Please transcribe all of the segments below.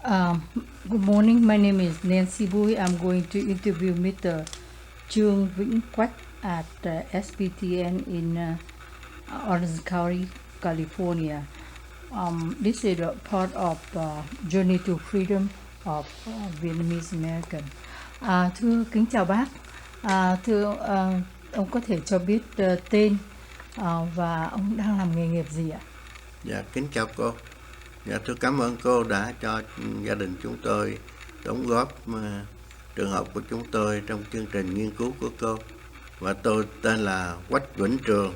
Good morning. My name is Nancy Bui. I'm going to interview Mr. Trương Vĩnh Quách at SPTN in Orange County, California. This is a part of Journey to Freedom of Vietnamese American. Thưa kính chào bác. Thưa ông có thể cho biết tên và ông đang làm nghề nghiệp gì ạ? Dạ, kính chào cô. Dạ, tôi cảm ơn cô đã cho gia đình chúng tôi đóng góp trường hợp của chúng tôi trong chương trình nghiên cứu của cô. Và tôi tên là Quách Vĩnh Trường,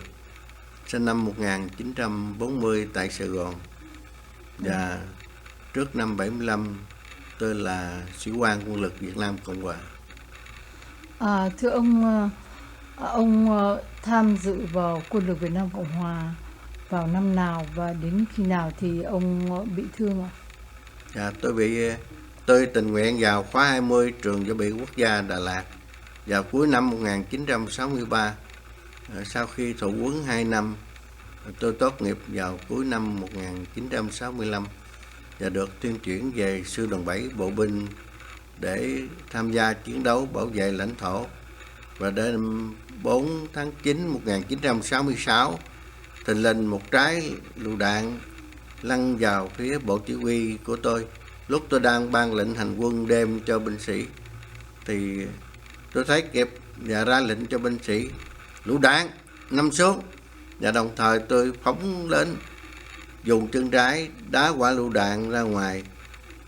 sinh năm 1940 tại Sài Gòn. Và trước năm 75 tôi là sĩ quan quân lực Việt Nam Cộng Hòa. Thưa ông tham dự vào quân lực Việt Nam Cộng Hòa vào năm nào và đến khi nào thì ông bị thương ạ? Dạ, tôi tình nguyện vào khóa 20 trường Dự bị Quốc gia Đà Lạt vào cuối năm 1963. Sau khi thụ huấn 2 năm, tôi tốt nghiệp vào cuối năm 1965 và được tuyên chuyển về sư đoàn 7 bộ binh để tham gia chiến đấu bảo vệ lãnh thổ. Và đêm 4 tháng 9 1966, thình lình một trái lựu đạn lăn vào phía bộ chỉ huy của tôi. Lúc tôi đang ban lệnh hành quân đêm cho binh sĩ thì tôi thấy kịp và ra lệnh cho binh sĩ lựu đạn nằm xuống, và đồng thời tôi phóng lên dùng chân trái đá quả lựu đạn ra ngoài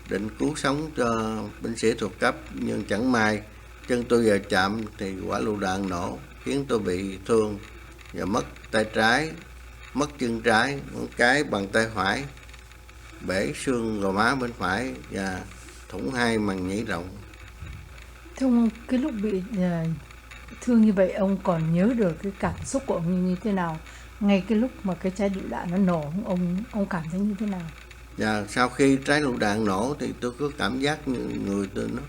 định cứu sống cho binh sĩ thuộc cấp, nhưng chẳng may chân tôi vừa chạm thì quả lựu đạn nổ khiến tôi bị thương và mất tay trái, mất chân trái, một cái bằng tay phải, bể xương gò má bên phải và thủng 2 màng nhĩ rộng. Thưa ông, cái lúc bị thương như vậy ông còn nhớ được cái cảm xúc của ông như thế nào? Ngay cái lúc mà cái trái lựu đạn nó nổ, ông cảm thấy như thế nào? Và sau khi trái lựu đạn nổ thì tôi có cảm giác như người tôi nó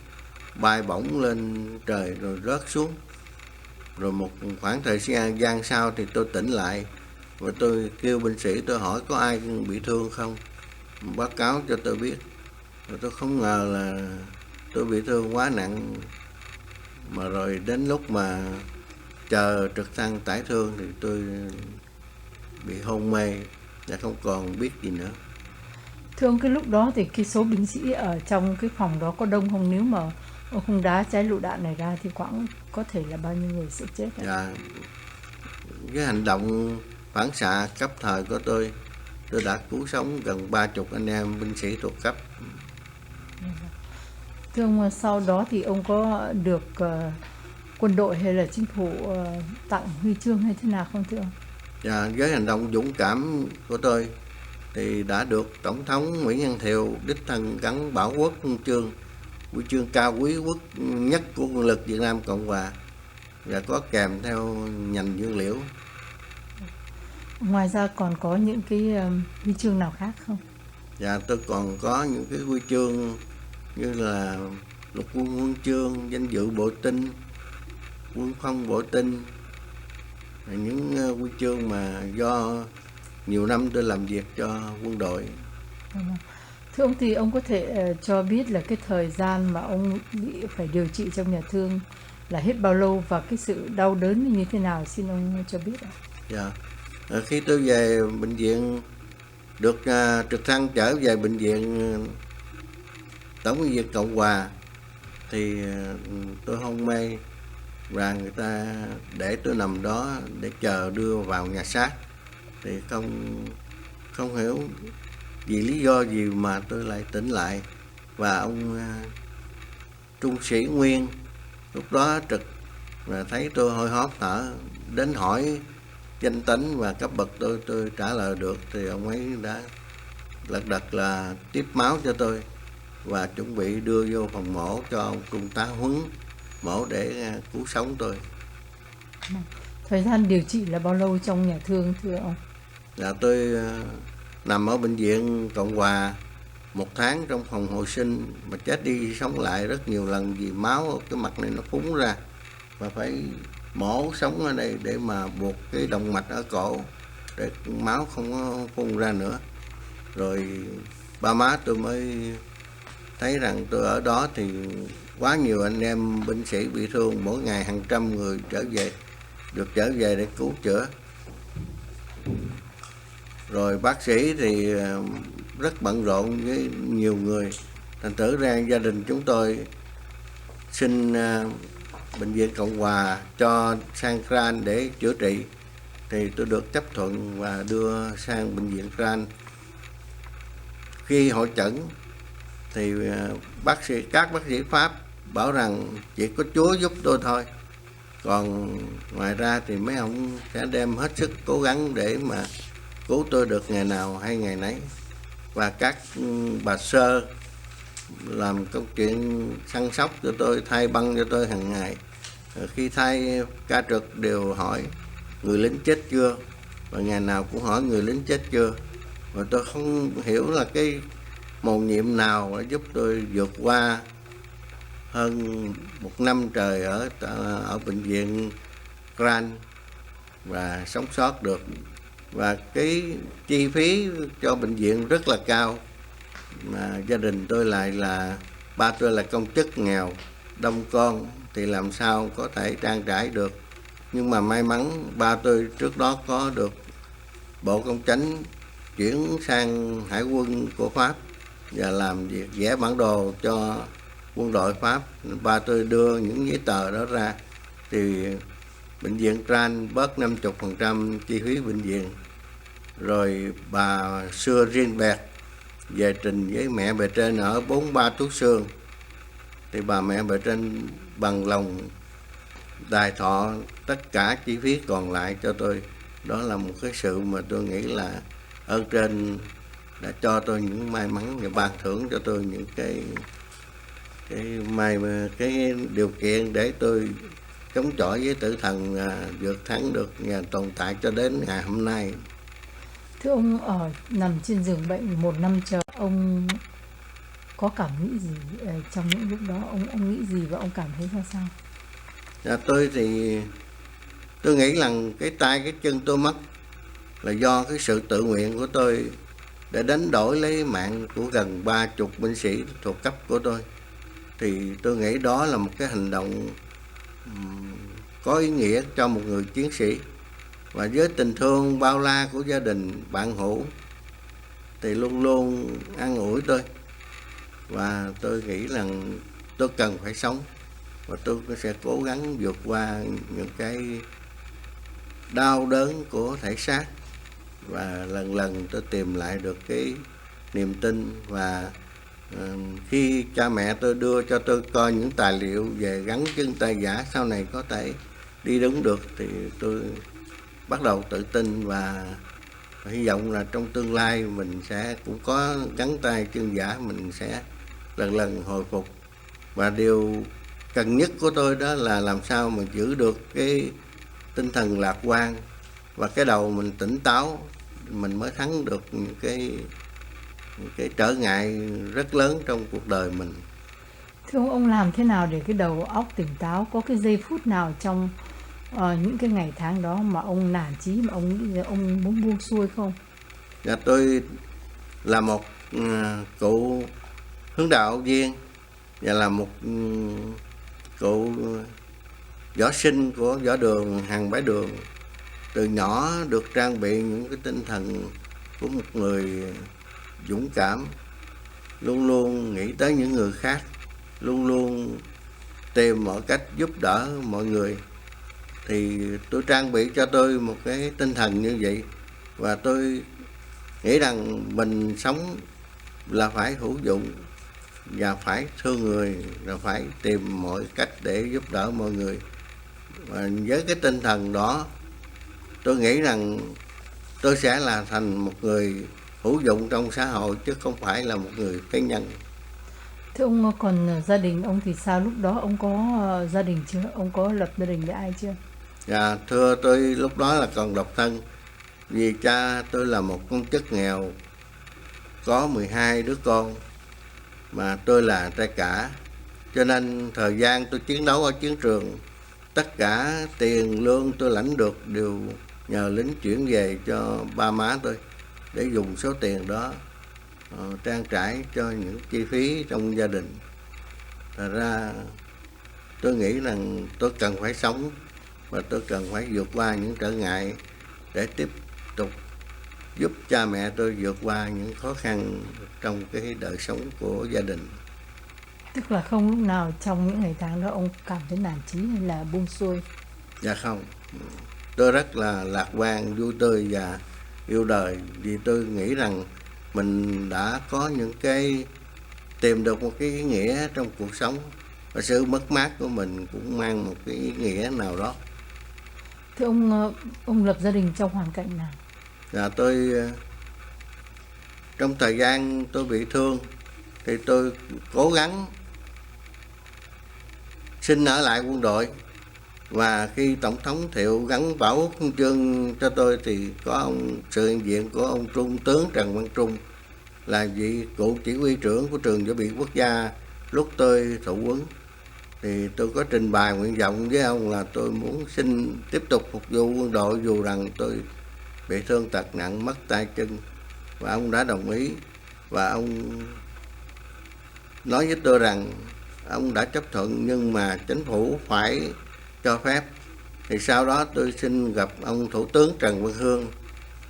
bay bổng lên trời rồi rớt xuống. Rồi một khoảng thời gian sau thì tôi tỉnh lại và tôi kêu binh sĩ, tôi hỏi có ai bị thương không, báo cáo cho tôi biết. Rồi tôi không ngờ là tôi bị thương quá nặng, mà rồi đến lúc mà chờ trực thăng tải thương thì tôi bị hôn mê và không còn biết gì nữa. Thưa ông, cái lúc đó thì cái số binh sĩ ở trong cái phòng đó có đông không? Nếu mà ông không đá trái lựu đạn này ra thì khoảng có thể là bao nhiêu người sẽ chết ạ? Và cái hành động phản xạ cấp thời của tôi đã cứu sống gần 30 anh em binh sĩ thuộc cấp. Thưa ông, sau đó thì ông có được quân đội hay là chính phủ tặng huy chương hay thế nào không thưa ông? Và với hành động dũng cảm của tôi thì đã được Tổng thống Nguyễn Văn Thiệu đích thân gắn Bảo Quốc huy chương cao quý quốc nhất của quân lực Việt Nam Cộng Hòa, và có kèm theo nhành dương liễu. Ngoài ra còn có những cái huy chương nào khác không? Và tôi còn có những cái huy chương như là Lục quân huân chương, danh dự bộ tinh, quân phong bộ tinh, những huy chương mà do nhiều năm tôi làm việc cho quân đội. Thưa ông, thì ông có thể cho biết là cái thời gian mà ông bị phải điều trị trong nhà thương là hết bao lâu và cái sự đau đớn như thế nào, xin ông cho biết ạ? Dạ. Khi tôi về bệnh viện, được trực thăng trở về bệnh viện Tổng bệnh viện Cộng Hòa thì tôi hôn mê và người ta để tôi nằm đó để chờ đưa vào nhà xác. Thì không hiểu vì lý do gì mà tôi lại tỉnh lại, và ông trung sĩ Nguyên lúc đó trực và thấy tôi hơi hốt thở, đến hỏi danh tính và cấp bậc tôi trả lời được thì ông ấy đã lật đật là tiếp máu cho tôi và chuẩn bị đưa vô phòng mổ cho ông trung tá Huấn mổ để cứu sống tôi. Thời gian điều trị là bao lâu trong nhà thương thưa ông? Là tôi nằm ở bệnh viện Cộng Hòa 1 tháng trong phòng hồi sinh, mà chết đi sống lại rất nhiều lần vì máu ở cái mặt này nó phúng ra, và phải mổ sống ở đây để mà buộc cái động mạch ở cổ để máu không có phun ra nữa. Rồi ba má tôi mới thấy rằng tôi ở đó thì quá nhiều anh em binh sĩ bị thương, mỗi ngày hàng trăm người được trở về để cứu chữa. Rồi bác sĩ thì rất bận rộn với nhiều người, thành thử ra gia đình chúng tôi xin Bệnh viện Cộng Hòa cho sang Gran để chữa trị, thì tôi được chấp thuận và đưa sang Bệnh viện Gran. Khi hội chẩn thì các bác sĩ Pháp bảo rằng chỉ có Chúa giúp tôi thôi, còn ngoài ra thì mấy ông sẽ đem hết sức cố gắng để mà cứu tôi được ngày nào hay ngày nấy. Và các bà sơ làm công chuyện săn sóc cho tôi, thay băng cho tôi hàng ngày. Khi thay ca trực đều hỏi người lính chết chưa, và ngày nào cũng hỏi người lính chết chưa. Và tôi không hiểu là cái mầu nhiệm nào đã giúp tôi vượt qua hơn 1 năm trời ở bệnh viện Gran và sống sót được. Và cái chi phí cho bệnh viện rất là cao, mà gia đình tôi lại là ba tôi là công chức nghèo, đông con thì làm sao có thể trang trải được. Nhưng mà may mắn ba tôi trước đó có được Bộ Công Chánh chuyển sang Hải quân của Pháp và làm việc vẽ bản đồ cho quân đội Pháp. Ba tôi đưa những giấy tờ đó ra thì bệnh viện Gran bớt 50% chi phí bệnh viện. Rồi bà xưa riêng bẹt về trình với mẹ bề trên ở 43 Tuốt Sương, thì bà mẹ bề trên bằng lòng đài thọ tất cả chi phí còn lại cho tôi. Đó là một cái sự mà tôi nghĩ là ơn trên đã cho tôi những may mắn và ban thưởng cho tôi những cái điều kiện để tôi chống chọi với tử thần, vượt thắng được và tồn tại cho đến ngày hôm nay. Thưa ông, nằm trên giường bệnh 1 năm chờ, ông có cảm nghĩ gì trong những lúc đó? Ông nghĩ gì và ông cảm thấy ra sao? Tôi thì tôi nghĩ rằng cái tay cái chân tôi mất là do cái sự tự nguyện của tôi để đánh đổi lấy mạng của gần 30 binh sĩ thuộc cấp của tôi. Thì tôi nghĩ đó là một cái hành động có ý nghĩa cho một người chiến sĩ. Và với tình thương bao la của gia đình bạn hữu thì luôn luôn an ủi tôi. Và tôi nghĩ rằng tôi cần phải sống, và tôi sẽ cố gắng vượt qua những cái đau đớn của thể xác, và lần lần tôi tìm lại được cái niềm tin. Và khi cha mẹ tôi đưa cho tôi coi những tài liệu về gắn chân tay giả sau này có thể đi đứng được, thì tôi bắt đầu tự tin và hy vọng là trong tương lai mình sẽ cũng có gắn tay chân giả, mình sẽ lần lần hồi phục. Và điều cần nhất của tôi đó là làm sao mà giữ được cái tinh thần lạc quan và cái đầu mình tỉnh táo, mình mới thắng được những cái trở ngại rất lớn trong cuộc đời mình. Thưa ông làm thế nào để cái đầu óc tỉnh táo? Có cái giây phút nào trong những cái ngày tháng đó mà ông nản chí, mà ông nghĩ là ông muốn buông xuôi không? Tôi là một cựu hướng đạo viên và là một cựu võ sinh của võ đường Hàng Bái Đường. Từ nhỏ được trang bị những cái tinh thần của một người dũng cảm, luôn luôn nghĩ tới những người khác, luôn luôn tìm mọi cách giúp đỡ mọi người. Thì tôi trang bị cho tôi một cái tinh thần như vậy, và tôi nghĩ rằng mình sống là phải hữu dụng và phải thương người, là phải tìm mọi cách để giúp đỡ mọi người. Và với cái tinh thần đó, tôi nghĩ rằng tôi sẽ là thành một người hữu dụng trong xã hội, chứ không phải là một người phế nhân. Thưa ông, còn gia đình ông thì sao? Lúc đó ông có gia đình chưa? Ông có lập gia đình với ai chưa? Thưa, tôi lúc đó là còn độc thân, vì cha tôi là một công chức nghèo, có 12 đứa con, mà tôi là trai cả. Cho nên thời gian tôi chiến đấu ở chiến trường, tất cả tiền lương tôi lãnh được đều nhờ lính chuyển về cho ba má tôi để dùng số tiền đó trang trải cho những chi phí trong gia đình. Thật ra tôi nghĩ rằng tôi cần phải sống và tôi cần phải vượt qua những trở ngại để tiếp tục giúp cha mẹ tôi vượt qua những khó khăn trong cái đời sống của gia đình. Tức là không lúc nào trong những ngày tháng đó ông cảm thấy nản chí hay là buông xuôi? Dạ không, tôi rất là lạc quan, vui tươi và yêu đời, vì tôi nghĩ rằng mình đã có những cái tìm được một cái ý nghĩa trong cuộc sống, và sự mất mát của mình cũng mang một cái ý nghĩa nào đó. Thưa ông lập gia đình trong hoàn cảnh nào? Và tôi trong thời gian tôi bị thương thì tôi cố gắng xin ở lại quân đội, và khi Tổng thống Thiệu gắn bảo út huân chương cho tôi thì có sự hiện diện của ông Trung tướng Trần Văn Trung là vị cựu chỉ huy trưởng của trường Võ bị Quốc gia lúc tôi thụ huấn. Thì tôi có trình bày nguyện vọng với ông là tôi muốn xin tiếp tục phục vụ quân đội dù rằng tôi bị thương tật nặng, mất tay chân, và ông đã đồng ý. Và ông nói với tôi rằng ông đã chấp thuận nhưng mà chính phủ phải cho phép. Thì sau đó tôi xin gặp ông Thủ tướng Trần Văn Hương,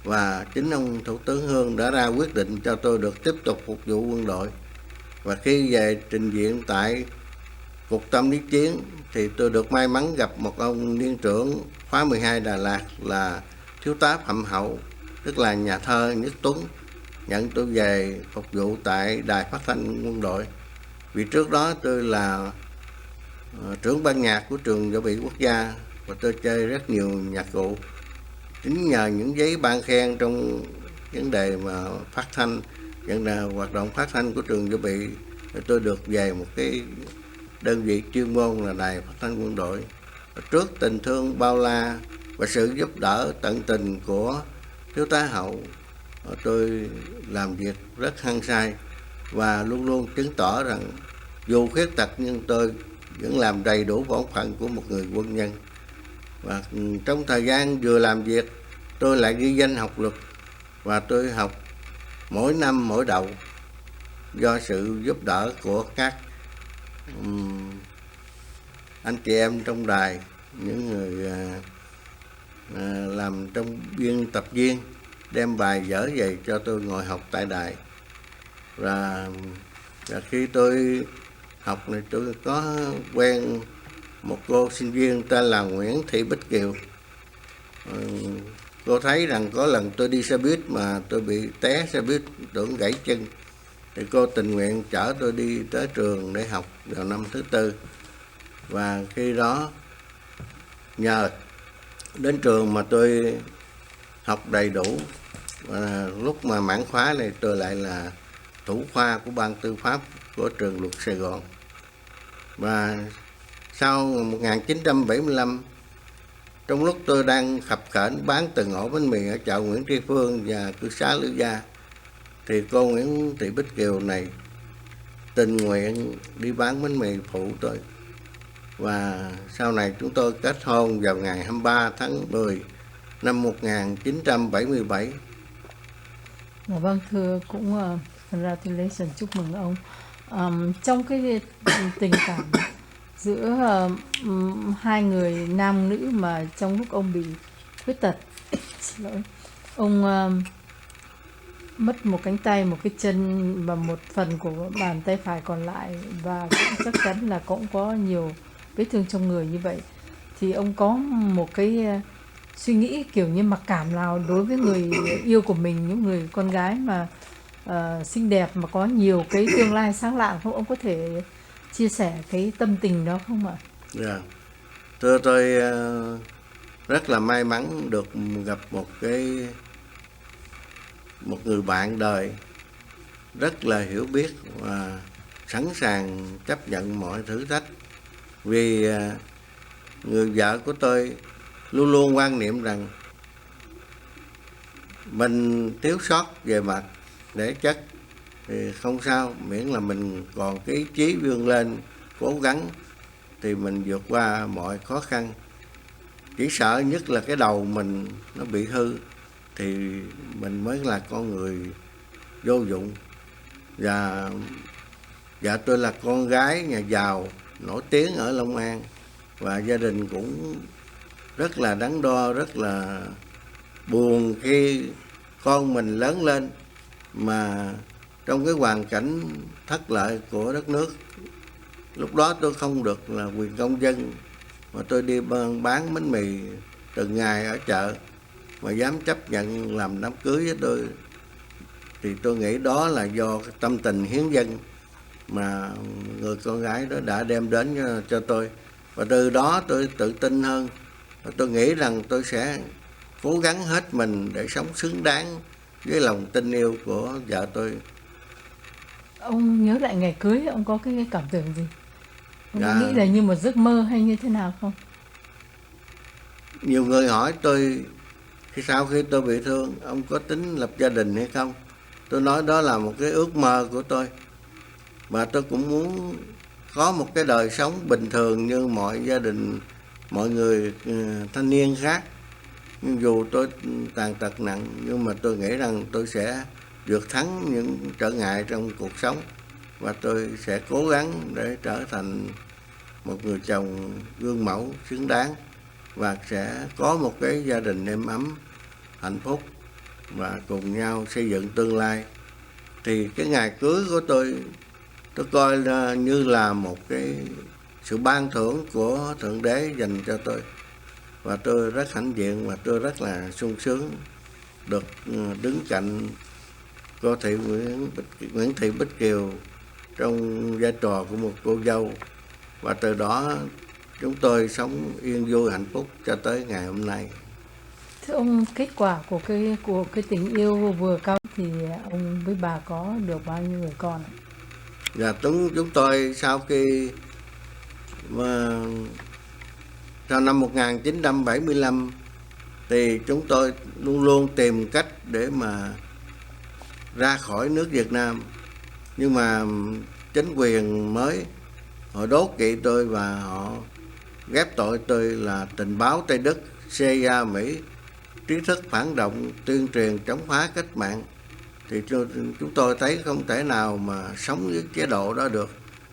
và chính ông Thủ tướng Hương đã ra quyết định cho tôi được tiếp tục phục vụ quân đội. Và khi về trình diện tại Cục Tâm lý chiến thì tôi được may mắn gặp một ông liên trưởng khóa 12 Đà Lạt là thiếu tá Phạm Hậu, tức là nhà thơ Nhất Tuấn, nhận tôi về phục vụ tại Đài Phát thanh Quân đội. Vì trước đó tôi là trưởng ban nhạc của trường Võ bị Quốc gia và tôi chơi rất nhiều nhạc cụ. Chính nhờ những giấy ban khen trong vấn đề mà phát thanh, vấn đề hoạt động phát thanh của trường Võ bị, tôi được về một cái đơn vị chuyên môn là Đài Phát thanh Quân đội. Trước tình thương bao la và sự giúp đỡ tận tình của thiếu tá Hậu, tôi làm việc rất hăng say và luôn luôn chứng tỏ rằng dù khuyết tật nhưng tôi vẫn làm đầy đủ bổn phận của một người quân nhân. Và trong thời gian vừa làm việc, tôi lại ghi danh học luật, và tôi học mỗi năm mỗi đầu do sự giúp đỡ của các anh chị em trong đài, những người làm trong biên tập viên đem bài dở về cho tôi ngồi học tại đài. Và khi tôi học này, tôi có quen một cô sinh viên tên là Nguyễn Thị Bích Kiều. Cô thấy rằng có lần tôi đi xe buýt mà tôi bị té xe buýt tưởng gãy chân, thì cô tình nguyện chở tôi đi tới trường để học vào năm thứ tư. Và khi đó nhờ đến trường mà tôi học đầy đủ, và lúc mà mãn khóa này tôi lại là thủ khoa của ban tư pháp của trường luật Sài Gòn. Và sau 1975, trong lúc tôi đang khập khểnh bán từng ổ bánh mì ở chợ Nguyễn Tri Phương và cư xá Lữ Gia, thì cô Nguyễn Thị Bích Kiều này tình nguyện đi bán bánh mì phụ tôi. Và sau này chúng tôi kết hôn vào ngày 23 tháng 10 năm 1977. Vâng, thưa cũng congratulations, chúc mừng ông. Trong cái tình cảm giữa hai người nam nữ mà trong lúc ông bị khuyết tật, xin lỗi, ông mất một cánh tay, một cái chân và một phần của bàn tay phải còn lại, và cũng chắc chắn là cũng có nhiều vết thương trong người như vậy, thì ông có một cái suy nghĩ kiểu như mặc cảm nào đối với người yêu của mình, những người con gái mà xinh đẹp mà có nhiều cái tương lai sáng lạng không? Ông có thể chia sẻ cái tâm tình đó không ạ? Dạ, tôi rất là may mắn được gặp một người bạn đời rất là hiểu biết và sẵn sàng chấp nhận mọi thử thách. Vì người vợ của tôi luôn luôn quan niệm rằng mình thiếu sót về mặt thể chất thì không sao, miễn là mình còn cái ý chí vươn lên cố gắng thì mình vượt qua mọi khó khăn. Chỉ sợ nhất là cái đầu mình nó bị hư thì mình mới là con người vô dụng. Và dạ tôi là con gái nhà giàu nổi tiếng ở Long An, và gia đình cũng rất là đắn đo, rất là buồn khi con mình lớn lên mà trong cái hoàn cảnh thất lợi của đất nước. Lúc đó tôi không được là quyền công dân, mà tôi đi bán bánh mì từng ngày ở chợ, mà dám chấp nhận làm đám cưới với tôi, thì tôi nghĩ đó là do cái tâm tình hiến dân mà người con gái đó đã đem đến cho tôi. Và từ đó tôi tự tin hơn, và tôi nghĩ rằng tôi sẽ cố gắng hết mình để sống xứng đáng với lòng tình yêu của vợ tôi. Ông nhớ lại ngày cưới, ông có cái cảm tưởng gì? Ông Dạ. có nghĩ là như một giấc mơ hay như thế nào không? Nhiều người hỏi tôi sau khi tôi bị thương, ông có tính lập gia đình hay không? Tôi nói đó là một cái ước mơ của tôi, mà tôi cũng muốn có một cái đời sống bình thường như mọi gia đình, mọi người thanh niên khác. Nhưng dù tôi tàn tật nặng, nhưng mà tôi nghĩ rằng tôi sẽ vượt thắng những trở ngại trong cuộc sống, và tôi sẽ cố gắng để trở thành một người chồng gương mẫu xứng đáng, và sẽ có một cái gia đình êm ấm, hạnh phúc, và cùng nhau xây dựng tương lai. Thì cái ngày cưới của tôi coi như là một cái sự ban thưởng của Thượng Đế dành cho tôi, và tôi rất hãnh diện, và tôi rất là sung sướng được đứng cạnh cô thị Nguyễn Thị Bích Kiều trong vai trò của một cô dâu, và từ đó chúng tôi sống yên vui hạnh phúc cho tới ngày hôm nay. Thưa ông, kết quả của cái tình yêu vừa cao thì ông với bà có được bao nhiêu người con ạ? Và chúng tôi sau khi sau năm 1975 thì chúng tôi luôn luôn tìm cách để mà ra khỏi nước Việt Nam. Nhưng mà chính quyền mới họ đố kỵ tôi, và họ ghép tội tôi là tình báo Tây Đức, CIA Mỹ, trí thức phản động, tuyên truyền chống phá cách mạng. Thì chúng tôi thấy không thể nào mà sống với chế độ đó được.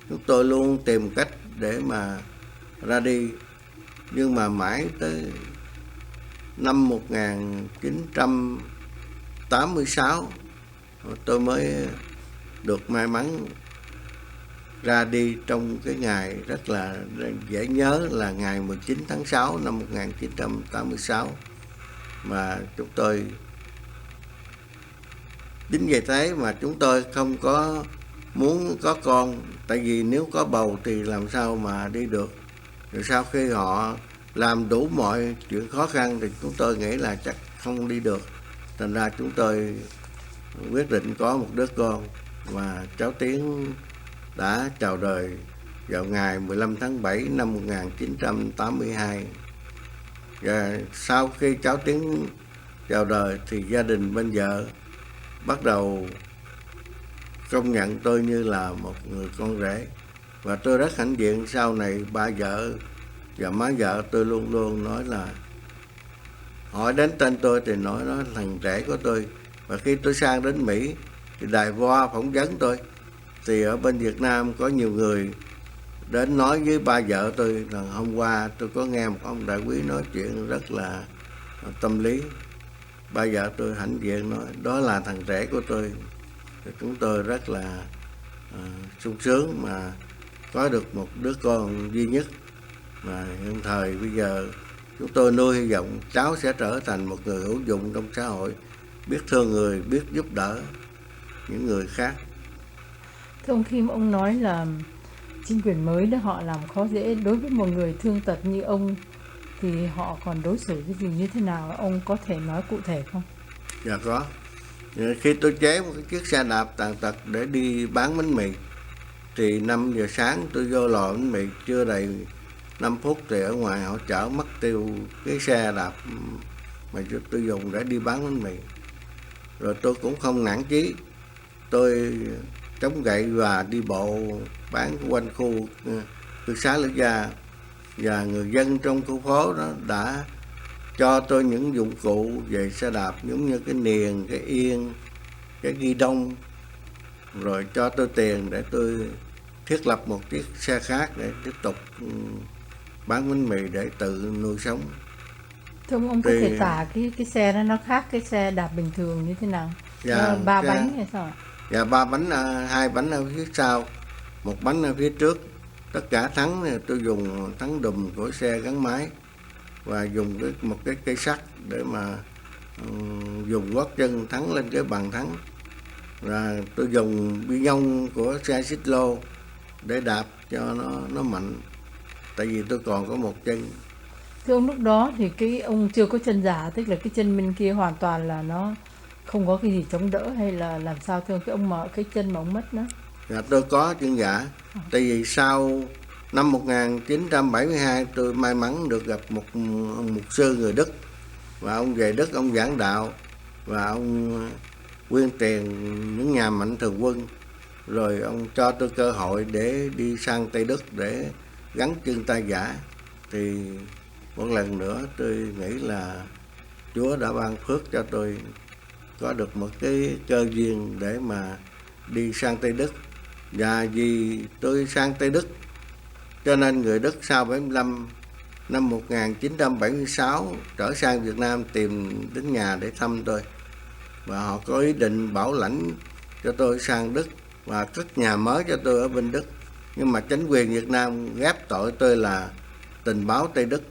Chúng tôi luôn tìm cách để mà ra đi. Nhưng mà mãi tới năm 1986 tôi mới được may mắn ra đi trong cái ngày rất là dễ nhớ, là ngày 19 tháng 6 năm 1986. Mà chúng tôi chính vì thế mà chúng tôi không có muốn có con, tại vì nếu có bầu thì làm sao mà đi được. Rồi sau khi họ làm đủ mọi chuyện khó khăn thì chúng tôi nghĩ là chắc không đi được. Thành ra chúng tôi quyết định có một đứa con, và cháu Tiến đã chào đời vào ngày 15 tháng 7 năm 1982. Và sau khi cháu Tiến chào đời thì gia đình bên vợ bắt đầu công nhận tôi như là một người con rể. Và tôi rất hãnh diện, sau này ba vợ và má vợ tôi luôn luôn nói là hỏi đến tên tôi thì nói nó thằng rể của tôi. Và khi tôi sang đến Mỹ thì đài VOA phỏng vấn tôi, thì ở bên Việt Nam có nhiều người đến nói với ba vợ tôi là hôm qua tôi có nghe một ông đại quý nói chuyện rất là tâm lý. Ba vợ tôi hãnh diện nói đó là thằng rể của tôi. Thì chúng tôi rất là sung sướng mà có được một đứa con duy nhất. Mà hiện thời bây giờ chúng tôi nuôi hy vọng cháu sẽ trở thành một người hữu dụng trong xã hội, biết thương người, biết giúp đỡ những người khác. Thưa ông, khi mà ông nói là chính quyền mới đó họ làm khó dễ đối với một người thương tật như ông, thì họ còn đối xử cái gì như thế nào? Ông có thể nói cụ thể không? Dạ có. Khi tôi chế một cái chiếc xe đạp tàn tật để đi bán bánh mì, thì 5 giờ sáng tôi vô lò bánh mì, chưa đầy 5 phút thì ở ngoài họ chở mất tiêu cái xe đạp mà tôi dùng để đi bán bánh mì. Rồi tôi cũng không nản chí, tôi chống gậy và đi bộ bán quanh khu cư xá Lữ Gia. Và người dân trong khu phố đó đã cho tôi những dụng cụ về xe đạp, giống như cái niền, cái yên, cái ghi đông, rồi cho tôi tiền để tôi thiết lập một chiếc xe khác để tiếp tục bán bánh mì để tự nuôi sống. Thưa ông có Thì thể tả cái xe đó nó khác cái xe đạp bình thường như thế nào? Nó ba bánh hay sao ạ? Và 3 bánh, 2 bánh ở phía sau, 1 bánh ở phía trước. Tất cả thắng thì tôi dùng thắng đùm của xe gắn máy và dùng một cái cây sắt để mà dùng gót chân thắng lên cái bàn thắng. Và tôi dùng bi nhông của xe xích lô để đạp cho nó mạnh, tại vì tôi còn có một chân. Thưa ông, lúc đó thì cái ông chưa có chân giả, tức là cái chân bên kia hoàn toàn là nó không có cái gì chống đỡ hay là làm sao thưa ông? Cái ông mà cái chân mà ông mất đó. Và tôi có chân giả, tại vì sau năm 1972 tôi may mắn được gặp một mục sư người Đức, và ông về Đức ông giảng đạo và ông quyên tiền những nhà mạnh thường quân, rồi ông cho tôi cơ hội để đi sang Tây Đức để gắn chân tay giả. Thì một lần nữa tôi nghĩ là Chúa đã ban phước cho tôi có được một cái cơ duyên để mà đi sang Tây Đức. Và vì tôi sang Tây Đức cho nên người Đức sau 75 năm 1976 trở sang Việt Nam tìm đến nhà để thăm tôi, và họ có ý định bảo lãnh cho tôi sang Đức và cất nhà mới cho tôi ở bên Đức. Nhưng mà chính quyền Việt Nam ghép tội tôi là tình báo Tây Đức,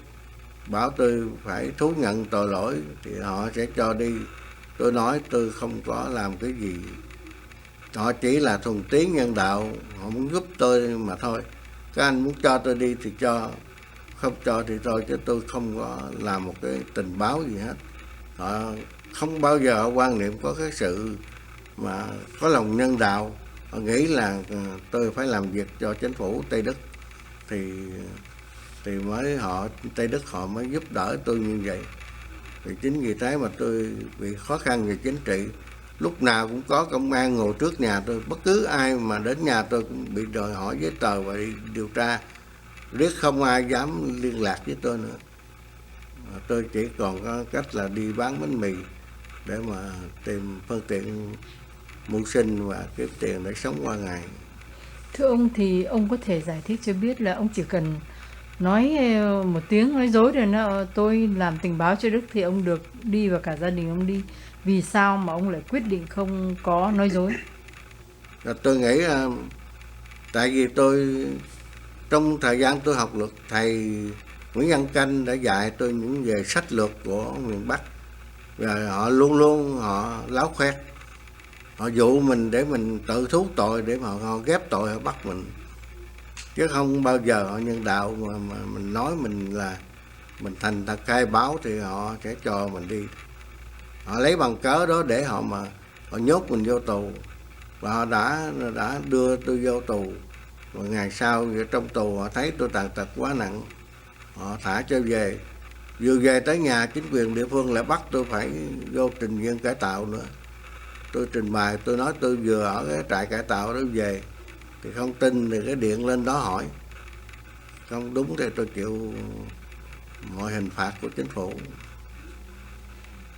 bảo tôi phải thú nhận tội lỗi thì họ sẽ cho đi. Tôi nói tôi không có làm cái gì, họ chỉ là thuần túy nhân đạo, họ muốn giúp tôi mà thôi. Các anh muốn cho tôi đi thì cho, không cho thì thôi, chứ tôi không có làm một cái tình báo gì hết. Họ không bao giờ họ quan niệm có cái sự mà có lòng nhân đạo. Họ nghĩ là tôi phải làm việc cho chính phủ Tây Đức thì mới họ Tây Đức họ mới giúp đỡ tôi như vậy. Thì chính vì thế mà tôi bị khó khăn về chính trị. Lúc nào cũng có công an ngồi trước nhà tôi, bất cứ ai mà đến nhà tôi cũng bị đòi hỏi giấy tờ và đi điều tra, riết không ai dám liên lạc với tôi nữa. Tôi chỉ còn có cách là đi bán bánh mì để mà tìm phương tiện mưu sinh và kiếm tiền để sống qua ngày. Thưa ông, thì ông có thể giải thích cho biết là ông chỉ cần nói một tiếng nói dối rồi nó tôi làm tình báo cho Đức thì ông được đi và cả gia đình ông đi. Vì sao mà ông lại quyết định không có nói dối? Tôi nghĩ là tại vì tôi trong thời gian tôi học luật, thầy Nguyễn Văn Canh đã dạy tôi những về sách lược của miền Bắc, và họ luôn luôn họ láo khoét, họ dụ mình để mình tự thú tội, để mà họ ghép tội họ bắt mình, chứ không bao giờ họ nhân đạo mà mình nói mình là mình thành thật khai báo thì họ sẽ cho mình đi. Họ lấy bằng cớ đó để họ nhốt mình vô tù, và họ đã đưa tôi vô tù. Và ngày sau ở trong tù họ thấy tôi tàn tật quá nặng, họ thả cho về. Vừa về tới nhà, chính quyền địa phương lại bắt tôi phải vô trình viên cải tạo nữa. Tôi trình bày, tôi nói tôi vừa ở cái trại cải tạo đó về, thì không tin thì cái điện lên đó hỏi, không đúng thì tôi chịu mọi hình phạt của chính phủ.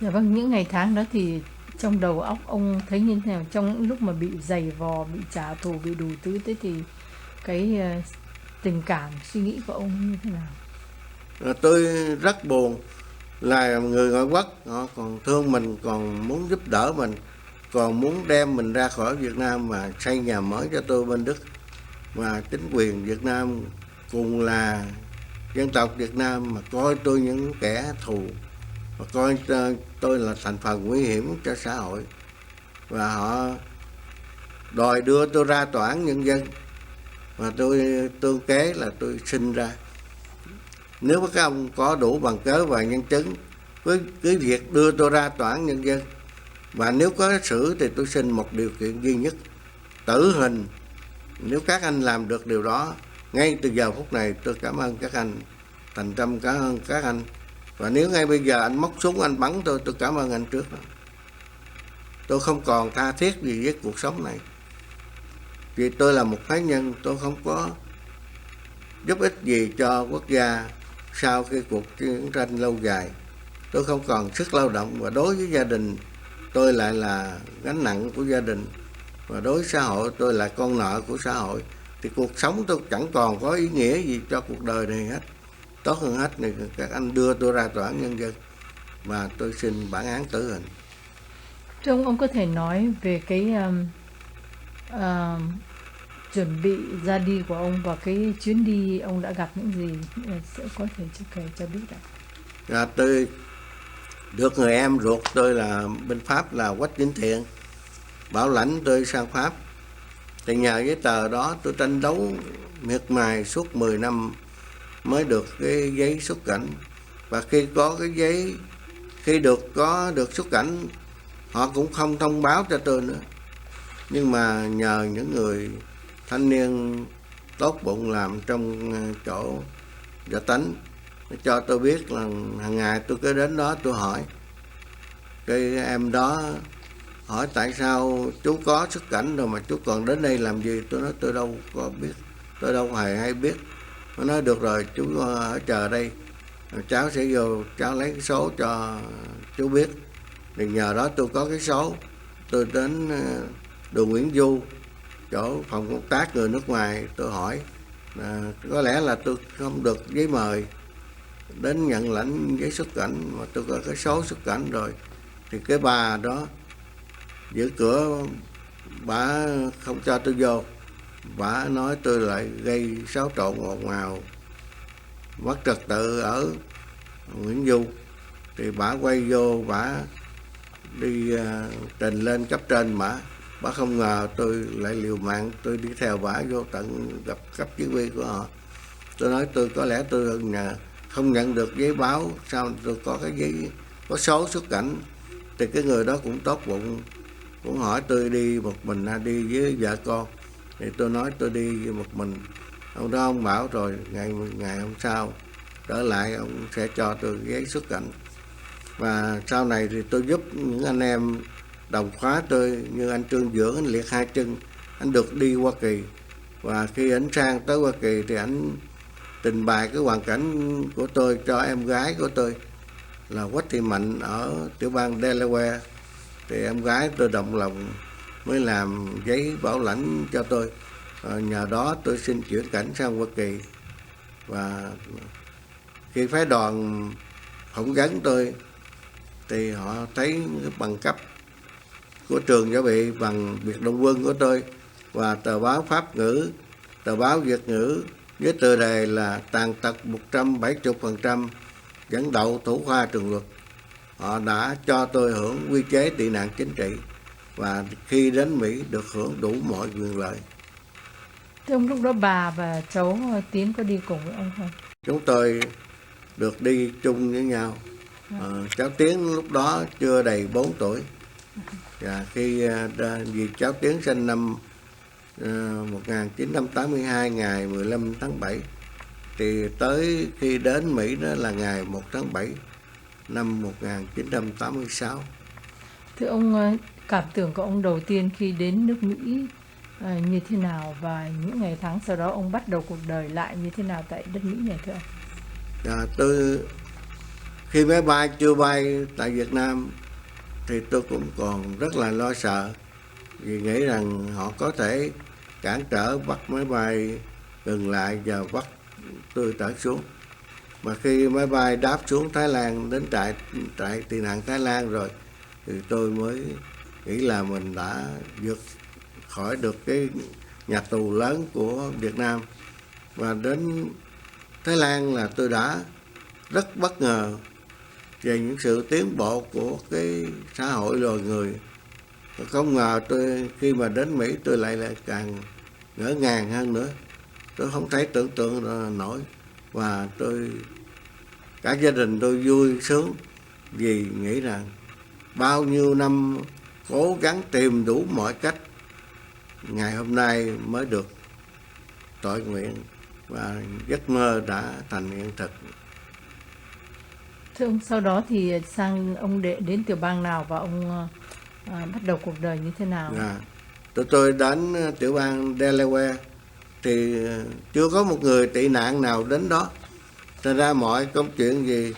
Dạ vâng, những ngày tháng đó thì trong đầu óc ông thấy như thế nào? Trong lúc mà bị giày vò, bị trả thù, bị đủ thứ thế thì cái tình cảm, suy nghĩ của ông như thế nào? Tôi rất buồn, là người ngoại quốc họ còn thương mình, còn muốn giúp đỡ mình, còn muốn đem mình ra khỏi Việt Nam và xây nhà mới cho tôi bên Đức. Mà chính quyền Việt Nam cùng là dân tộc Việt Nam mà coi tôi những kẻ thù, và coi tôi là thành phần nguy hiểm cho xã hội, và họ đòi đưa tôi ra tòa án nhân dân, và tôi tương kế là tôi xin ra. Nếu các ông có đủ bằng cớ và nhân chứng với cái việc đưa tôi ra tòa án nhân dân, và nếu có xử thì tôi xin một điều kiện duy nhất, tử hình. Nếu các anh làm được điều đó, ngay từ giờ phút này tôi cảm ơn các anh, thành tâm cảm ơn các anh. Và nếu ngay bây giờ anh móc súng anh bắn tôi cảm ơn anh trước đó. Tôi không còn tha thiết gì với cuộc sống này, vì tôi là một phái nhân, tôi không có giúp ích gì cho quốc gia sau cái cuộc chiến tranh lâu dài. Tôi không còn sức lao động, và đối với gia đình tôi lại là gánh nặng của gia đình. và đối với xã hội tôi là con nợ của xã hội, thì cuộc sống tôi chẳng còn có ý nghĩa gì cho cuộc đời này hết. Tốt hơn hết này các anh đưa tôi ra tòa án nhân dân và tôi xin bản án tử hình. Thưa ông có thể nói về cái chuẩn bị ra đi của ông và cái chuyến đi ông đã gặp những gì, sẽ có thể kể cho biết ạ? Tôi được người em ruột tôi là bên Pháp là Quách Vĩnh Thiện bảo lãnh tôi sang Pháp, thì nhờ giấy tờ đó tôi tranh đấu miệt mài suốt 10 năm mới được cái giấy xuất cảnh. Và khi có cái giấy, khi được xuất cảnh, họ cũng không thông báo cho tôi nữa. Nhưng mà nhờ những người thanh niên tốt bụng làm trong chỗ Võ Tánh cho tôi biết là hàng ngày tôi cứ đến đó tôi hỏi. Cái em đó hỏi tại sao chú có xuất cảnh rồi mà chú còn đến đây làm gì? Tôi nói tôi đâu có biết, tôi đâu hề hay biết. Nó nói được rồi, chú ở chờ đây, cháu sẽ vô, cháu lấy cái số cho chú biết. Thì nhờ đó tôi có cái số, tôi đến đường Nguyễn Du, chỗ phòng công tác người nước ngoài, tôi hỏi. Có lẽ là tôi không được giấy mời đến nhận lãnh giấy xuất cảnh, mà tôi có cái số xuất cảnh rồi. Thì cái bà đó giữ cửa, bà không cho tôi vô. Bà nói tôi lại gây xáo trộn ồn ào, mất trật tự ở Nguyễn Du. Thì bà quay vô, bà đi trình lên cấp trên bà không ngờ tôi lại liều mạng, tôi đi theo bà vô tận gặp cấp chỉ huy của họ. Tôi nói tôi có lẽ tôi không nhận được giấy báo, sao tôi có cái giấy, có số xuất cảnh. Thì cái người đó cũng tốt bụng, cũng hỏi tôi đi một mình hay đi với vợ con. Thì tôi nói tôi đi một mình. Ông đó ông bảo rồi ngày hôm sau trở lại ông sẽ cho tôi giấy xuất cảnh. Và sau này thì tôi giúp những anh em đồng khóa tôi như anh Trương Dưỡng, anh Liệt Hai Chân, anh được đi Hoa Kỳ. Và khi anh sang tới Hoa Kỳ thì anh trình bày cái hoàn cảnh của tôi cho em gái của tôi là Quách Thị Mạnh ở tiểu bang Delaware. Thì em gái tôi động lòng mới làm giấy bảo lãnh cho tôi. Nhờ đó tôi xin chuyển cảnh sang Hoa Kỳ. Và khi phái đoàn phỏng vấn tôi thì họ thấy bằng cấp của trường Võ Bị, bằng Biệt Động Quân của tôi và tờ báo Pháp ngữ, tờ báo Việt ngữ với tựa đề là tàn tật 170%, dẫn đậu thủ khoa trường luật. Họ đã cho tôi hưởng quy chế tị nạn chính trị và khi đến Mỹ được hưởng đủ mọi quyền lợi. Thưa ông, lúc đó bà và cháu Tiến có đi cùng với ông không? Chúng tôi được đi chung với nhau. Cháu Tiến lúc đó chưa đầy 4 tuổi. Và khi vì cháu Tiến sinh năm 1982 ngày 15 tháng 7, thì tới khi đến Mỹ đó là ngày 1 tháng 7 năm 1986. Thưa ông, cảm tưởng của ông đầu tiên khi đến nước Mỹ như thế nào, và những ngày tháng sau đó ông bắt đầu cuộc đời lại như thế nào tại đất Mỹ này thưa ông? Tôi khi máy bay chưa bay tại Việt Nam thì tôi cũng còn rất là lo sợ, vì nghĩ rằng họ có thể cản trở bắt máy bay dừng lại và bắt tôi trở xuống. Mà khi máy bay đáp xuống Thái Lan, đến trại tị nạn Thái Lan rồi, thì tôi mới nghĩ là mình đã vượt khỏi được cái nhà tù lớn của Việt Nam. Và đến Thái Lan là tôi đã rất bất ngờ về những sự tiến bộ của cái xã hội loài người. Không ngờ tôi khi mà đến Mỹ tôi lại là càng ngỡ ngàng hơn nữa. Tôi không thể tưởng tượng nổi. Và cả gia đình tôi vui sướng vì nghĩ rằng bao nhiêu năm cố gắng tìm đủ mọi cách, ngày hôm nay mới được tội nguyện và giấc mơ đã thành hiện thực. Thưa ông, sau đó thì ông đến tiểu bang nào và ông bắt đầu cuộc đời như thế nào? Tôi đến tiểu bang Delaware thì chưa có một người tị nạn nào đến đó. Thành ra mọi công chuyện gì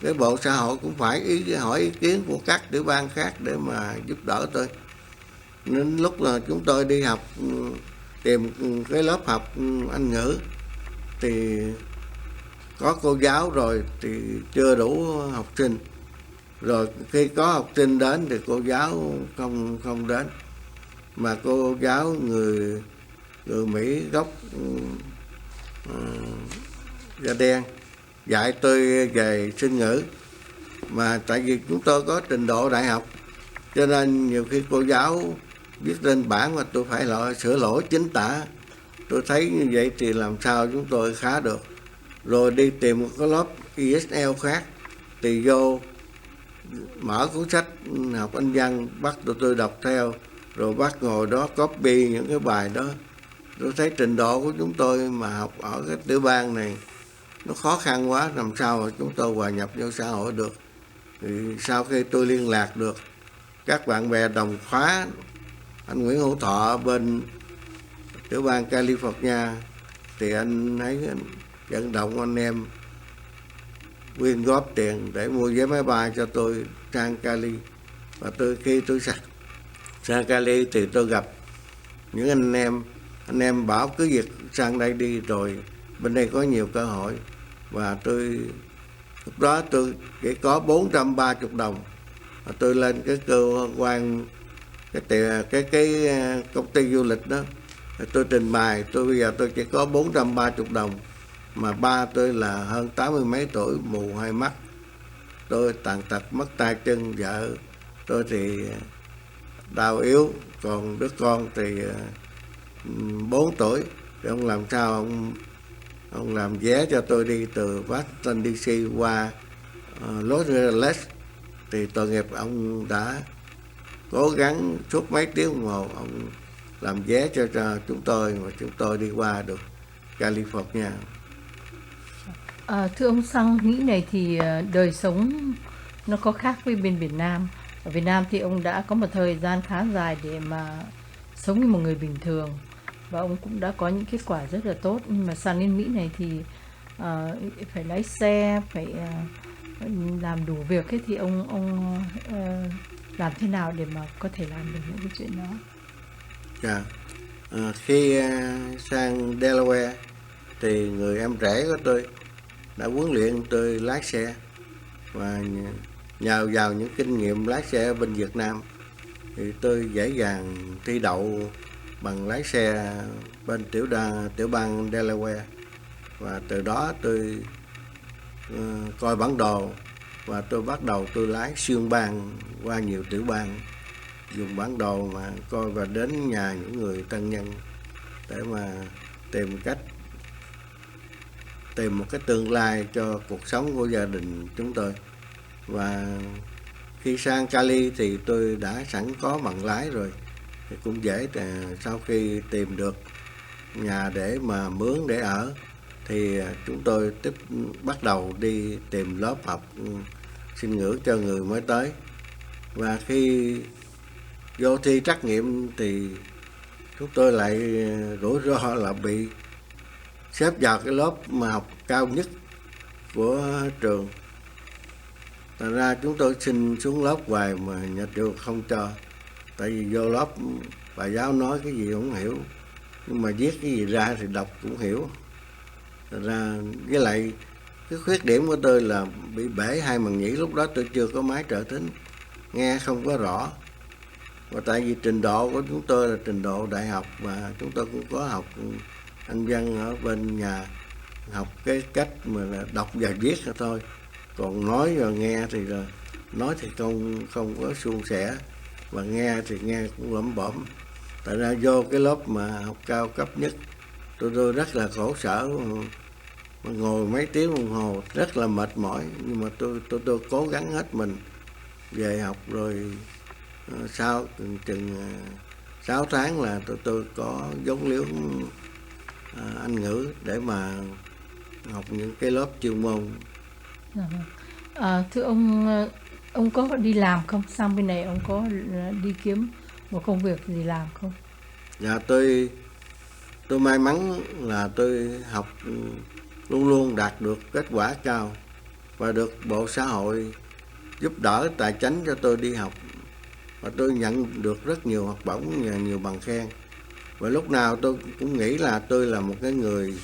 cái bộ xã hội cũng phải hỏi ý kiến của các tiểu bang khác để mà giúp đỡ tôi. Nên lúc là chúng tôi đi học, tìm cái lớp học Anh ngữ thì có cô giáo rồi thì chưa đủ học sinh. Rồi khi có học sinh đến thì cô giáo không đến, mà cô giáo người Mỹ gốc da đen dạy tôi về sinh ngữ. Mà tại vì chúng tôi có trình độ đại học cho nên nhiều khi cô giáo viết lên bảng mà tôi phải sửa lỗi chính tả. Tôi thấy như vậy thì làm sao chúng tôi khá được. Rồi đi tìm một cái lớp ESL khác thì vô mở cuốn sách học Anh văn bắt tụi tôi đọc theo, rồi bắt ngồi đó copy những cái bài đó. Tôi thấy trình độ của chúng tôi mà học ở cái tiểu bang này nó khó khăn quá, làm sao mà chúng tôi hòa nhập vào xã hội được. Thì sau khi tôi liên lạc được các bạn bè đồng khóa, anh Nguyễn Hữu Thọ bên tiểu bang California, thì anh ấy vận động anh em quyên góp tiền để mua vé máy bay cho tôi sang Cali. Và khi tôi sang Cali thì tôi gặp những anh em bảo cứ việc sang đây đi, rồi bên đây có nhiều cơ hội. Và lúc đó tôi chỉ có 430 đồng, và tôi lên cái cơ quan cái công ty du lịch đó, tôi trình bày bây giờ tôi chỉ có 430 đồng, mà ba tôi là hơn 80 mấy tuổi, mù hai mắt, tôi tàn tật mất tay chân, vợ tôi thì đau yếu, còn đứa con thì 4 tuổi. Thì ông làm sao ông làm vé cho tôi đi từ Washington DC qua Los Angeles. Thì tội nghiệp ông đã cố gắng suốt mấy tiếng đồng hồ, ông làm vé cho chúng tôi, mà chúng tôi đi qua được California. Thưa ông, sang Mỹ này thì đời sống nó có khác với bên Việt Nam. Ở Việt Nam thì ông đã có một thời gian khá dài để mà sống như một người bình thường, và ông cũng đã có những kết quả rất là tốt. Nhưng mà sang đến Mỹ này thì phải lái xe, phải làm đủ việc ấy, thì ông làm thế nào để mà có thể làm được những cái chuyện đó? Khi sang Delaware thì người em rể của tôi đã huấn luyện tôi lái xe, và nhờ vào những kinh nghiệm lái xe ở bên Việt Nam thì tôi dễ dàng thi đậu bằng lái xe bên tiểu bang Delaware. Và từ đó tôi coi bản đồ và tôi bắt đầu tôi lái xuyên bang qua nhiều tiểu bang, dùng bản đồ mà coi và đến nhà những người thân nhân để mà tìm một cái tương lai cho cuộc sống của gia đình chúng tôi. Và khi sang Cali thì tôi đã sẵn có bằng lái rồi, thì cũng dễ. Sau khi tìm được nhà để mà mướn để ở thì chúng tôi bắt đầu đi tìm lớp học sinh ngữ cho người mới tới. Và khi vô thi trắc nghiệm thì chúng tôi lại rủi ro là bị xếp vào cái lớp mà học cao nhất của trường. Thành ra chúng tôi xin xuống lớp hoài mà nhà trường không cho. Tại vì vô lớp bà giáo nói cái gì không hiểu, nhưng mà viết cái gì ra thì đọc cũng hiểu. Thành ra với lại cái khuyết điểm của tôi là bị bể hai màng nhĩ. Lúc đó tôi chưa có máy trợ thính, nghe không có rõ. Và tại vì trình độ của chúng tôi là trình độ đại học, và chúng tôi cũng có học Anh văn ở bên nhà, học cái cách mà là đọc và viết thôi. Còn nói và nghe thì là nói thì không có suôn sẻ, và nghe thì nghe cũng lẩm bẩm. Tại ra vô cái lớp mà học cao cấp nhất tôi rất là khổ sở, mà ngồi mấy tiếng đồng hồ rất là mệt mỏi. Nhưng mà tôi cố gắng hết mình về học. Rồi sau chừng 6 tháng là tôi có vốn liếng Anh ngữ để mà học những cái lớp chuyên môn. Thưa ông có đi làm không? Sang bên này ông có đi kiếm một công việc gì làm không? Dạ, tôi may mắn là tôi học luôn luôn đạt được kết quả cao, và được Bộ Xã hội giúp đỡ tài chính cho tôi đi học. và tôi nhận được rất nhiều học bổng và nhiều bằng khen. Và lúc nào tôi cũng nghĩ là tôi là một cái người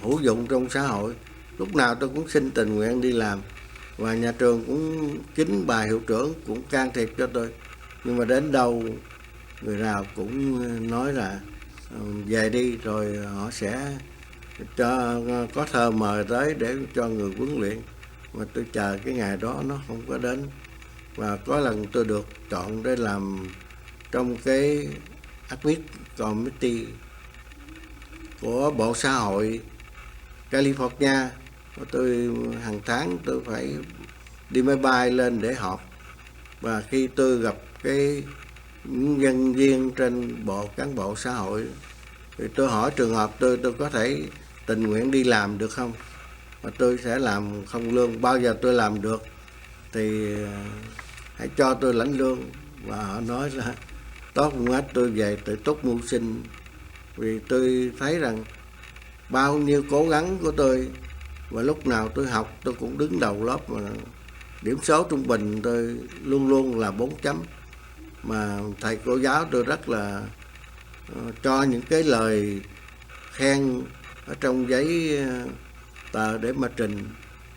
hữu dụng trong xã hội. Lúc nào tôi cũng xin tình nguyện đi làm, và nhà trường cũng chính bà hiệu trưởng cũng can thiệp cho tôi. Nhưng mà đến đâu người nào cũng nói là về đi, rồi họ sẽ cho có thơ mời tới để cho người huấn luyện. Mà tôi chờ cái ngày đó nó không có đến. Và có lần tôi được chọn để làm trong cái Admit Committee của Bộ Xã hội California. Và tôi hàng tháng tôi phải đi máy bay lên để họp. Và khi tôi gặp cái nhân viên trên bộ cán bộ xã hội thì tôi hỏi trường hợp tôi có thể tình nguyện đi làm được không, và tôi sẽ làm không lương. Bao giờ tôi làm được thì hãy cho tôi lãnh lương. Và họ nói là tốt không hết, tôi về tự túc mưu sinh. Vì tôi thấy rằng bao nhiêu cố gắng của tôi, và lúc nào tôi học tôi cũng đứng đầu lớp, mà điểm số trung bình tôi luôn luôn là 4 chấm. Mà thầy cô giáo tôi rất là cho những cái lời khen ở trong giấy tờ để mà trình.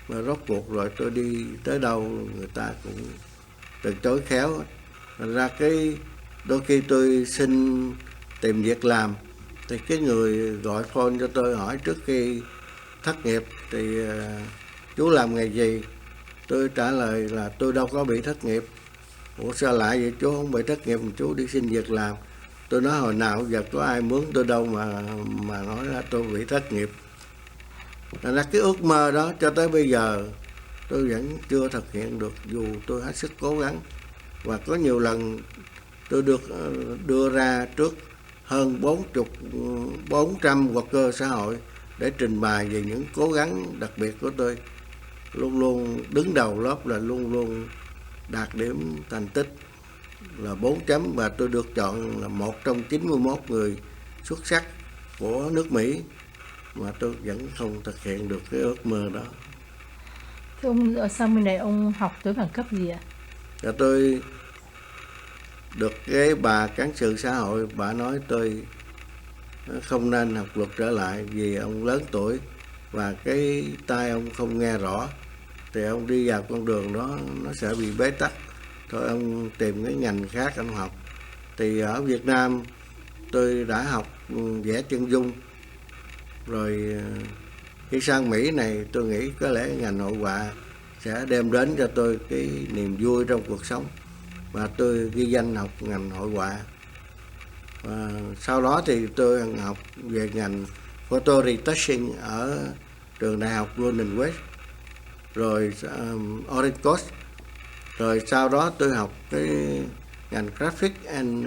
Và rốt cuộc rồi tôi đi tới đâu người ta cũng từ chối khéo. Thành ra cái đôi khi tôi xin tìm việc làm thì cái người gọi phone cho tôi hỏi trước khi thất nghiệp thì chú làm nghề gì. Tôi trả lời là tôi đâu có bị thất nghiệp. Ủa sao lại vậy chú không bị thất nghiệp mà chú đi xin việc làm? Tôi nói hồi nào giờ có ai mướn tôi đâu mà nói là tôi bị thất nghiệp. Thành ra cái ước mơ đó cho tới bây giờ tôi vẫn chưa thực hiện được, dù tôi hết sức cố gắng. Và có nhiều lần tôi được đưa ra trước hơn 400 worker xã hội để trình bày về những cố gắng đặc biệt của tôi. Luôn luôn đứng đầu lớp, là luôn luôn đạt điểm thành tích là 4 chấm, và tôi được chọn là một trong 91 người xuất sắc của nước Mỹ. Mà tôi vẫn không thực hiện được cái ước mơ đó. Thưa ông, ở sang bên này ông học tới bằng cấp gì ạ? Và tôi được cái bà cán sự xã hội, bà nói tôi không nên học luật trở lại vì ông lớn tuổi và cái tai ông không nghe rõ, thì ông đi vào con đường đó nó sẽ bị bế tắc. Thôi ông tìm cái ngành khác ông học. Thì ở Việt Nam tôi đã học vẽ chân dung. Rồi khi sang Mỹ này tôi nghĩ có lẽ ngành hội họa sẽ đem đến cho tôi cái niềm vui trong cuộc sống. Và tôi ghi danh học ngành hội họa. Và sau đó thì tôi học về ngành photo retouching ở trường đại học Golden West, rồi Orange Coast. Rồi sau đó tôi học cái ngành graphic and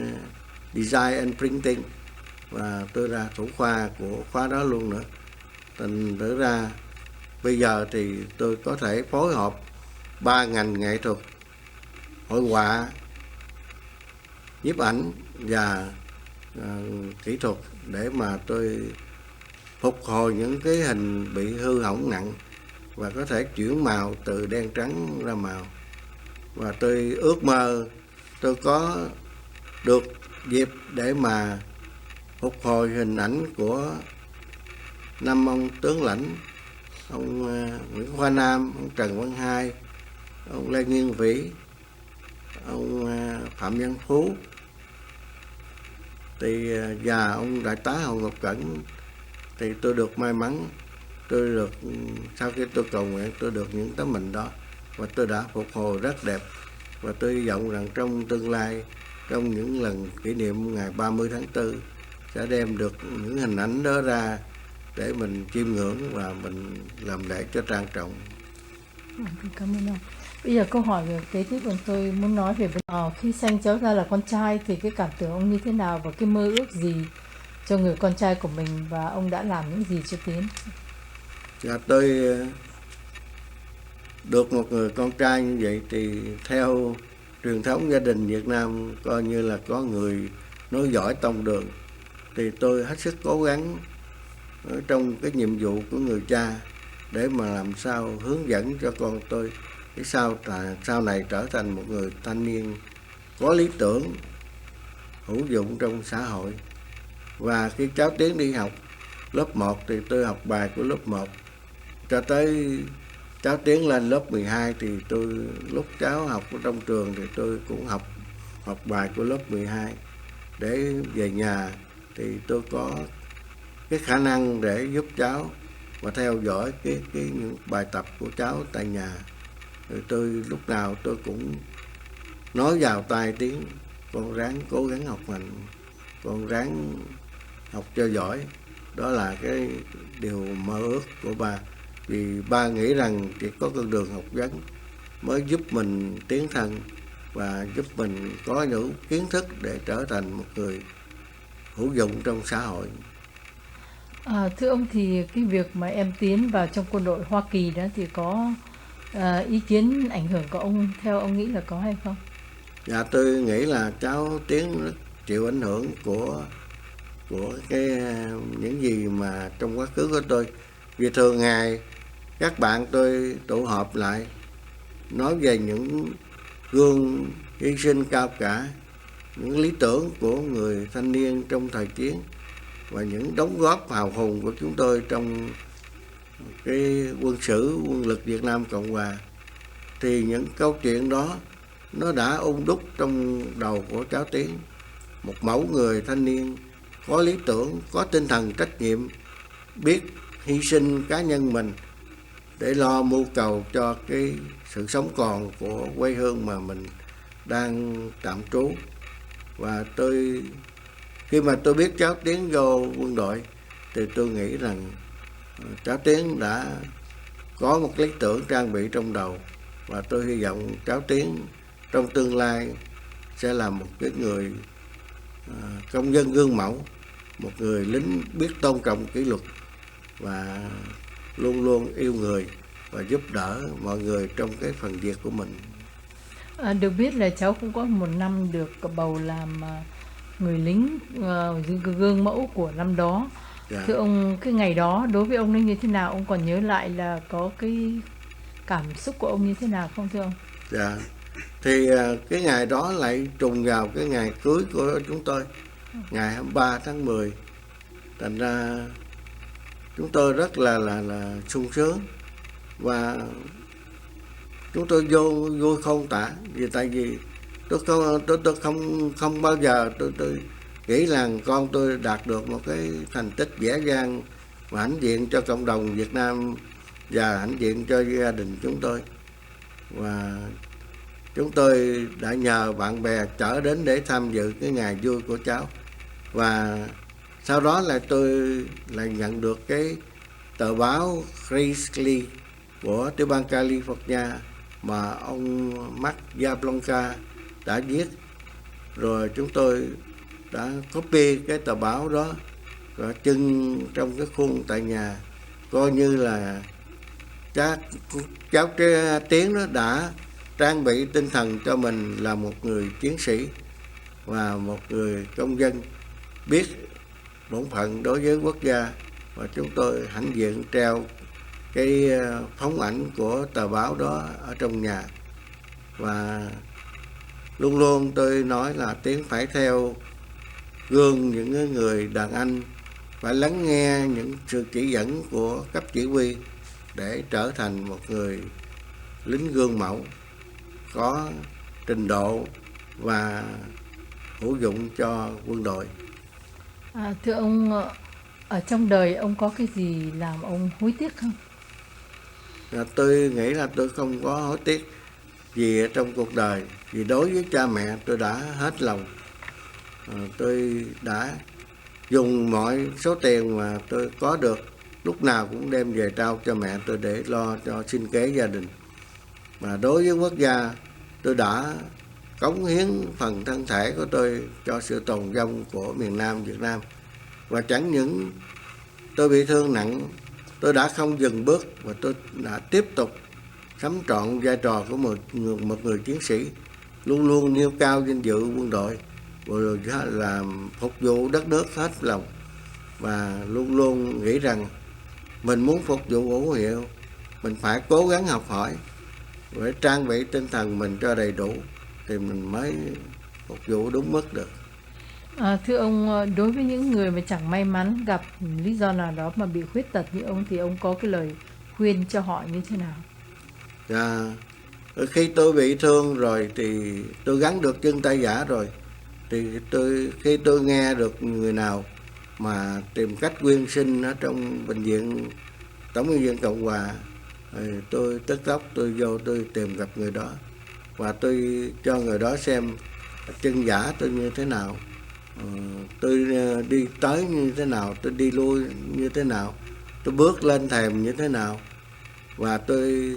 design and printing, và tôi ra thủ khoa của khóa đó luôn nữa. Thành thử ra bây giờ thì tôi có thể phối hợp 3 ngành nghệ thuật: hội họa, nhiếp ảnh và kỹ thuật, để mà tôi phục hồi những cái hình bị hư hỏng nặng và có thể chuyển màu từ đen trắng ra màu. Và tôi ước mơ tôi có được dịp để mà phục hồi hình ảnh của 5 ông tướng lãnh: ông Nguyễn Khoa Nam, ông Trần Văn Hai, ông Lê Nghiên Vĩ, ông Phạm Văn Phú, thì và ông đại tá Hồ Ngọc Cẩn. Thì tôi được may mắn, tôi được sau khi tôi cầu nguyện tôi được những tấm hình đó, và tôi đã phục hồi rất đẹp. Và tôi hy vọng rằng trong tương lai, trong những lần kỷ niệm ngày 30 tháng 4 sẽ đem được những hình ảnh đó ra để mình chiêm ngưỡng và mình làm lễ cho trang trọng. Cảm ơn ông. Bây giờ câu hỏi kế tiếp tôi muốn nói về khi sanh cháu ra là con trai thì cái cảm tưởng ông như thế nào, và cái mơ ước gì cho người con trai của mình, và ông đã làm những gì cho Tiến? Dạ, tôi được một người con trai như vậy thì theo truyền thống gia đình Việt Nam coi như là có người nối dõi tông đường. Thì tôi hết sức cố gắng ở trong cái nhiệm vụ của người cha để mà làm sao hướng dẫn cho con tôi cái sau này trở thành một người thanh niên có lý tưởng, hữu dụng trong xã hội. Và khi cháu Tiến đi học lớp 1 thì tôi học bài của lớp 1, cho tới cháu Tiến lên lớp 12 thì lúc cháu học ở trong trường thì tôi cũng học bài của lớp 12, để về nhà thì tôi có cái khả năng để giúp cháu và theo dõi những bài tập của cháu tại nhà. Rồi tôi lúc nào tôi cũng nói vào tai Tiến: con ráng cố gắng học hành, con ráng học cho giỏi. Đó là cái điều mơ ước của ba, vì ba nghĩ rằng chỉ có con đường học vấn mới giúp mình tiến thân và giúp mình có những kiến thức để trở thành một người hữu dụng trong xã hội. Thưa ông, thì cái việc mà em tiến vào trong quân đội Hoa Kỳ đó thì có ý kiến ảnh hưởng của ông, theo ông nghĩ là có hay không? Dạ, tôi nghĩ là cháu Tiến rất chịu ảnh hưởng của những gì mà trong quá khứ của tôi. Vì thường ngày các bạn tôi tụ họp lại nói về những gương hy sinh cao cả, những lý tưởng của người thanh niên trong thời chiến và những đóng góp hào hùng của chúng tôi trong cái quân lực Việt Nam Cộng Hòa. Thì những câu chuyện đó nó đã đúc trong đầu của cháu Tiến, một mẫu người thanh niên có lý tưởng, có tinh thần trách nhiệm, biết hy sinh cá nhân mình để lo mưu cầu cho cái sự sống còn của quê hương mà mình đang tạm trú. Và khi mà tôi biết cháu Tiến vô quân đội thì tôi nghĩ rằng cháu Tiến đã có một lý tưởng trang bị trong đầu, và tôi hy vọng cháu Tiến trong tương lai sẽ là một cái người công dân gương mẫu, một người lính biết tôn trọng kỷ luật và luôn luôn yêu người và giúp đỡ mọi người trong cái phần việc của mình. Được biết là cháu cũng có 1 năm được bầu làm người lính gương mẫu của năm đó. Dạ. Thưa ông, cái ngày đó đối với ông nó như thế nào? Ông còn nhớ lại là có cái cảm xúc của ông như thế nào không thưa ông? Dạ, thì cái ngày đó lại trùng vào cái ngày cưới của chúng tôi, ngày 23 tháng 10. Thành ra chúng tôi rất là sung sướng, và chúng tôi vui không tả. Tại vì tôi không bao giờ tôi nghĩ rằng con tôi đạt được một cái thành tích vẻ vang và hãnh diện cho cộng đồng Việt Nam và hãnh diện cho gia đình chúng tôi. Và chúng tôi đã nhờ bạn bè chở đến để tham dự cái ngày vui của cháu. Và sau đó tôi lại nhận được cái tờ báo Grizzly của tiểu bang California mà ông Mark Zablanca đã viết. Rồi chúng tôi đã copy cái tờ báo đó và trưng trong cái khuôn tại nhà, coi như là cháu Tiến đó đã trang bị tinh thần cho mình là một người chiến sĩ và một người công dân biết bổn phận đối với quốc gia. Và chúng tôi hãnh diện treo cái phóng ảnh của tờ báo đó ở trong nhà. Và luôn luôn tôi nói là Tiến phải theo gương những người đàn anh, phải lắng nghe những sự chỉ dẫn của cấp chỉ huy để trở thành một người lính gương mẫu, có trình độ và hữu dụng cho quân đội. Thưa ông, ở trong đời ông có cái gì làm ông hối tiếc không? Tôi nghĩ là tôi không có hối tiếc gì ở trong cuộc đời, vì đối với cha mẹ tôi đã hết lòng. Tôi đã dùng mọi số tiền mà tôi có được, lúc nào cũng đem về trao cho mẹ tôi để lo cho sinh kế gia đình. Mà đối với quốc gia, tôi đã cống hiến phần thân thể của tôi cho sự tồn vong của miền Nam Việt Nam. Và chẳng những tôi bị thương nặng, tôi đã không dừng bước và tôi đã tiếp tục sắm trọn vai trò của một người chiến sĩ, luôn luôn nêu cao danh dự quân đội, rồi làm phục vụ đất nước hết lòng, và luôn luôn nghĩ rằng mình muốn phục vụ hữu hiệu, mình phải cố gắng học hỏi, phải trang bị tinh thần mình cho đầy đủ thì mình mới phục vụ đúng mức được. Thưa ông, đối với những người mà chẳng may mắn gặp lý do nào đó mà bị khuyết tật như ông thì ông có cái lời khuyên cho họ như thế nào? Và khi tôi bị thương rồi thì tôi gắn được chân tay giả rồi, thì khi tôi nghe được người nào mà tìm cách quyên sinh ở trong bệnh viện Tổng bệnh viện Cộng Hòa, thì tôi tức tốc tôi vô tôi tìm gặp người đó và tôi cho người đó xem chân giả tôi như thế nào, tôi đi tới như thế nào, tôi đi lui như thế nào, tôi bước lên thềm như thế nào, và tôi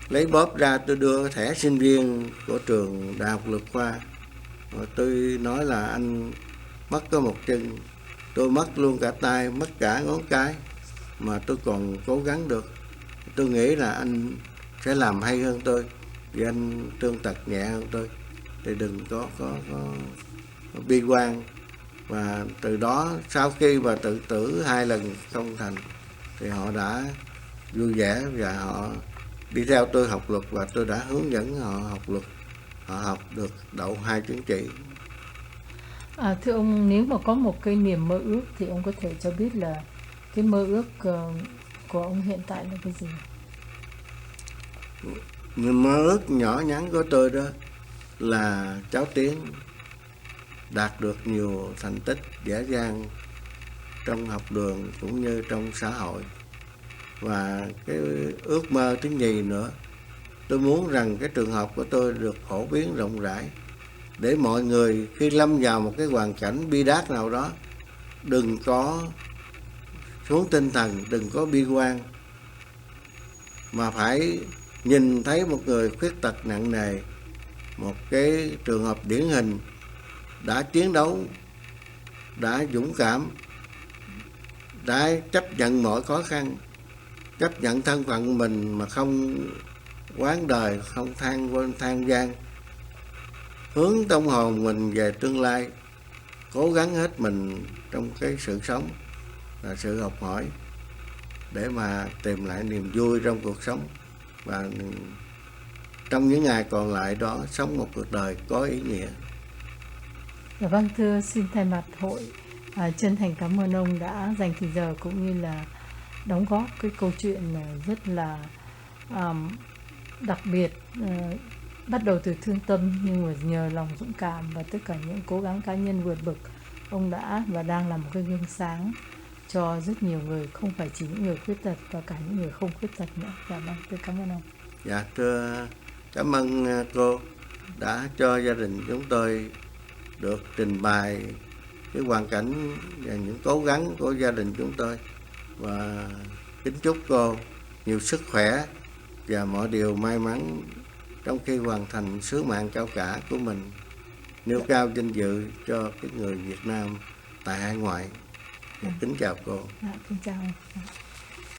lấy bóp ra tôi đưa thẻ sinh viên của trường Đại học Luật Khoa. Và tôi nói là anh mất có một chân, tôi mất luôn cả tay, mất cả ngón cái mà tôi còn cố gắng được. Tôi nghĩ là anh sẽ làm hay hơn tôi vì anh thương tật nhẹ hơn tôi, thì đừng có bi quan. Và từ đó sau khi mà tự tử 2 lần không thành thì họ đã vui vẻ và họ đi theo tôi học luật, và tôi đã hướng dẫn họ học luật. Họ học được đậu 2 chứng chỉ. Thưa ông, nếu mà có một cái niềm mơ ước thì ông có thể cho biết là cái mơ ước của ông hiện tại là cái gì? Mơ ước nhỏ nhắn của tôi đó là cháu Tiến đạt được nhiều thành tích vẻ vang trong học đường cũng như trong xã hội. Và cái ước mơ thứ nhì nữa, tôi muốn rằng cái trường học của tôi được phổ biến rộng rãi, để mọi người khi lâm vào một cái hoàn cảnh bi đát nào đó đừng có xuống tinh thần, đừng có bi quan, mà phải nhìn thấy một người khuyết tật nặng nề, một cái trường hợp điển hình, đã chiến đấu, đã dũng cảm, đã chấp nhận mọi khó khăn, chấp nhận thân phận mình mà không oán đời, không than gian, hướng tâm hồn mình về tương lai, cố gắng hết mình trong cái sự sống là sự học hỏi để mà tìm lại niềm vui trong cuộc sống, và trong những ngày còn lại đó sống một cuộc đời có ý nghĩa. Dạ vâng, thưa, xin thay mặt hội chân thành cảm ơn ông đã dành thời giờ cũng như là đóng góp cái câu chuyện rất là đặc biệt, bắt đầu từ thương tâm nhưng mà nhờ lòng dũng cảm và tất cả những cố gắng cá nhân vượt bậc, ông đã và đang là một cái gương sáng cho rất nhiều người, không phải chỉ những người khuyết tật và cả những người không khuyết tật nữa. Dạ vâng, tôi cảm ơn ông. Dạ thưa, cảm ơn cô đã cho gia đình chúng tôi được trình bày cái hoàn cảnh và những cố gắng của gia đình chúng tôi, và kính chúc cô nhiều sức khỏe và mọi điều may mắn trong khi hoàn thành sứ mạng cao cả của mình, nêu cao vinh dự cho cái người Việt Nam tại hải ngoại. Kính chào cô. Dạ, kính chào ông.